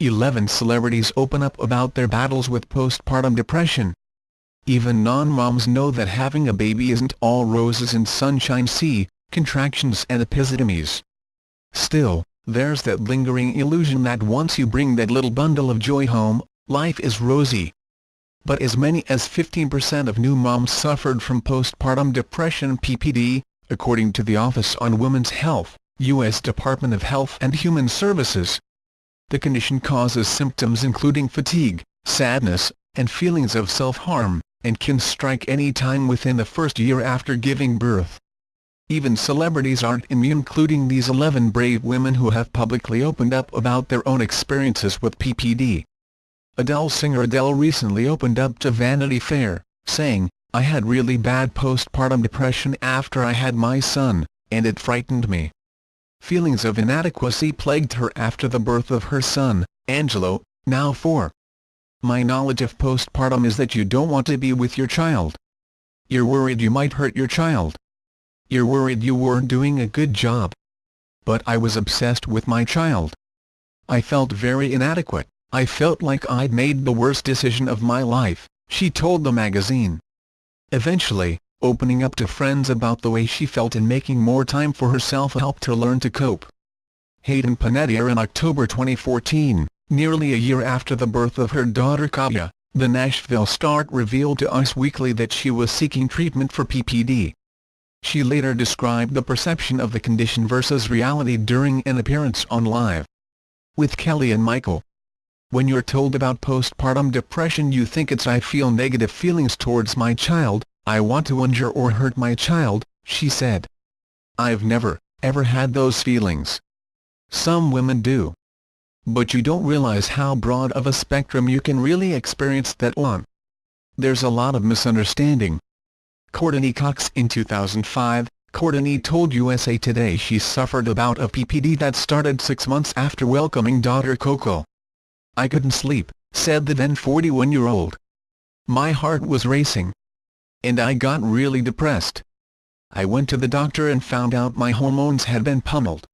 11 celebrities open up about their battles with postpartum depression. Even non-moms know that having a baby isn't all roses and sunshine. See contractions and episiotomies. Still, there's that lingering illusion that once you bring that little bundle of joy home, life is rosy. But as many as 15% of new moms suffered from postpartum depression (PPD), according to the Office on Women's Health, U.S. Department of Health and Human Services. The condition causes symptoms including fatigue, sadness, and feelings of self-harm, and can strike any time within the first year after giving birth. Even celebrities aren't immune, including these 11 brave women who have publicly opened up about their own experiences with PPD. Adele singer Adele recently opened up to Vanity Fair, saying, "I had really bad postpartum depression after I had my son, and it frightened me. Feelings of inadequacy plagued her after the birth of her son, Angelo, now 4. My knowledge of postpartum is that you don't want to be with your child. You're worried you might hurt your child. You're worried you weren't doing a good job. But I was obsessed with my child. I felt very inadequate. I felt like I'd made the worst decision of my life," she told the magazine. Eventually, opening up to friends about the way she felt and making more time for herself helped her learn to cope. Hayden Panettiere in October 2014, nearly a year after the birth of her daughter Kaya, the Nashville star revealed to Us Weekly that she was seeking treatment for PPD. She later described the perception of the condition versus reality during an appearance on Live with Kelly and Michael. "When you're told about postpartum depression you think it's I feel negative feelings towards my child, I want to injure or hurt my child," she said. "I've never, ever had those feelings. Some women do. But you don't realize how broad of a spectrum you can really experience that on. There's a lot of misunderstanding." Courteney Cox in 2005, Courteney told USA Today she suffered a bout of PPD that started 6 months after welcoming daughter Coco. "I couldn't sleep," said the then 41-year-old. "My heart was racing. And I got really depressed. I went to the doctor and found out my hormones had been pummeled.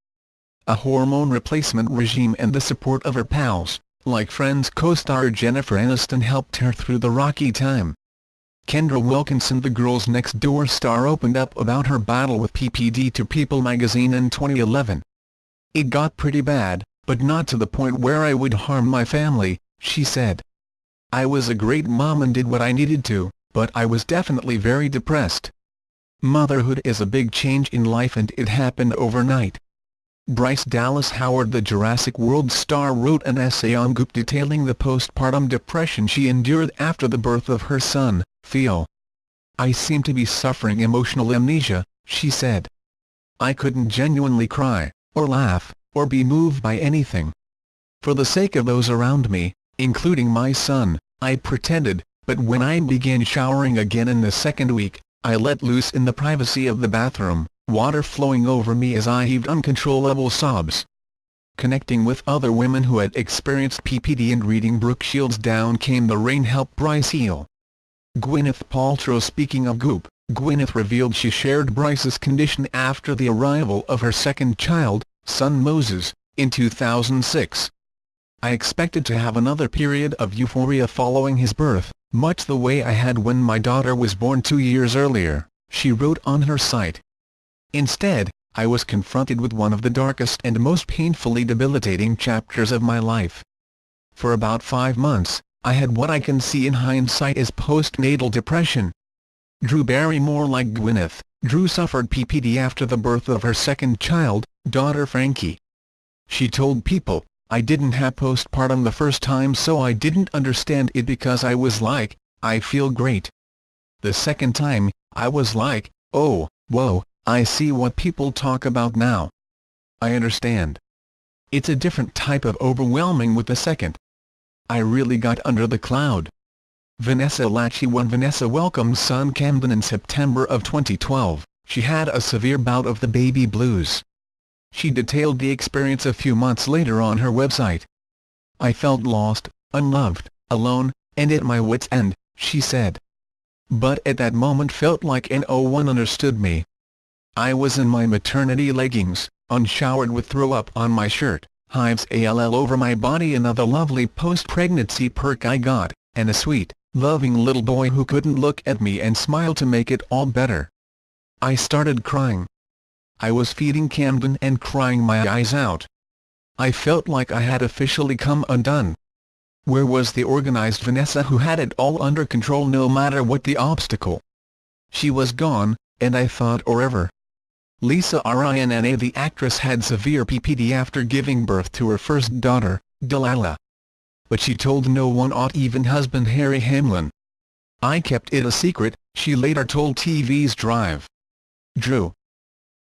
A hormone replacement regime and the support of her pals, like Friends co-star Jennifer Aniston, helped her through the rocky time." Kendra Wilkinson, the Girls Next Door star, opened up about her battle with PPD to People magazine in 2011. "It got pretty bad, but not to the point where I would harm my family," she said. "I was a great mom and did what I needed to, but I was definitely very depressed. Motherhood is a big change in life and it happened overnight." Bryce Dallas Howard, the Jurassic World star, wrote an essay on Goop detailing the postpartum depression she endured after the birth of her son, Theo. "I seem to be suffering emotional amnesia," she said. "I couldn't genuinely cry, or laugh, or be moved by anything. For the sake of those around me, including my son, I pretended, but when I began showering again in the second week, I let loose in the privacy of the bathroom, water flowing over me as I heaved uncontrollable sobs." Connecting with other women who had experienced PPD and reading Brooke Shields' Down Came the Rain helped Bryce heal. Gwyneth Paltrow, speaking of Goop, Gwyneth revealed she shared Bryce's condition after the arrival of her second child, son Moses, in 2006. "I expected to have another period of euphoria following his birth, much the way I had when my daughter was born 2 years earlier," she wrote on her site. "Instead, I was confronted with one of the darkest and most painfully debilitating chapters of my life. For about 5 months, I had what I can see in hindsight as postnatal depression." Drew Barrymore, like Gwyneth, Drew suffered PPD after the birth of her second child, daughter Frankie. She told People, "I didn't have postpartum the first time, so I didn't understand it because I was like, I feel great. The second time, I was like, oh, whoa, I see what people talk about now. I understand. It's a different type of overwhelming with the second. I really got under the cloud." Vanessa Lachey, when Vanessa welcomed son Camden in September of 2012, she had a severe bout of the baby blues. She detailed the experience a few months later on her website. "I felt lost, unloved, alone, and at my wit's end," she said. "But at that moment felt like no one understood me. I was in my maternity leggings, unshowered with throw-up on my shirt, hives all over my body, another lovely post-pregnancy perk I got, and a sweet, loving little boy who couldn't look at me and smile to make it all better. I started crying. I was feeding Camden and crying my eyes out. I felt like I had officially come undone. Where was the organized Vanessa who had it all under control no matter what the obstacle? She was gone, and I thought forever. Lisa Rinna, the actress, had severe PPD after giving birth to her first daughter, Delilah. But she told no one, not even husband Harry Hamlin. I kept it a secret, she later told TV's Drive. Drew.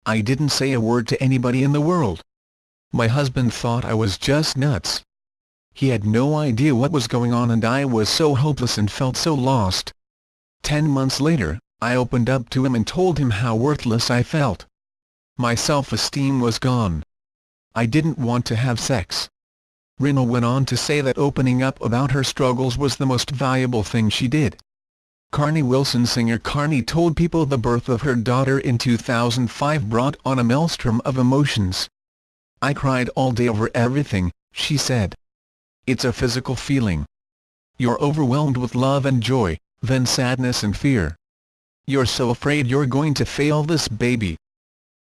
I didn't say a word to anybody in the world. My husband thought I was just nuts. He had no idea what was going on, and I was so hopeless and felt so lost. 10 months later, I opened up to him and told him how worthless I felt. My self-esteem was gone. I didn't want to have sex. Rinna went on to say that opening up about her struggles was the most valuable thing she did. Carnie Wilson singer Carnie told people the birth of her daughter in 2005 brought on a maelstrom of emotions. I cried all day over everything, she said. It's a physical feeling. You're overwhelmed with love and joy, then sadness and fear. You're so afraid you're going to fail this baby.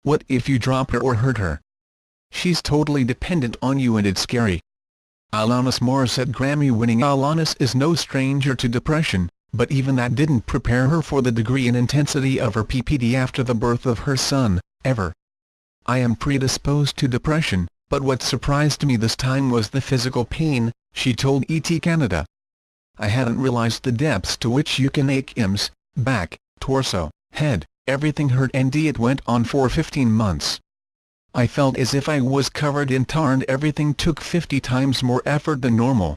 What if you drop her or hurt her? She's totally dependent on you and it's scary. Alanis Morissette. Grammy-winning Alanis is no stranger to depression, but even that didn't prepare her for the degree and intensity of her PPD after the birth of her son, ever. I am predisposed to depression, but what surprised me this time was the physical pain, she told ET Canada. I hadn't realized the depths to which you can ache limbs, back, torso, head, everything hurt, and it went on for 15 months. I felt as if I was covered in tar and everything took 50 times more effort than normal.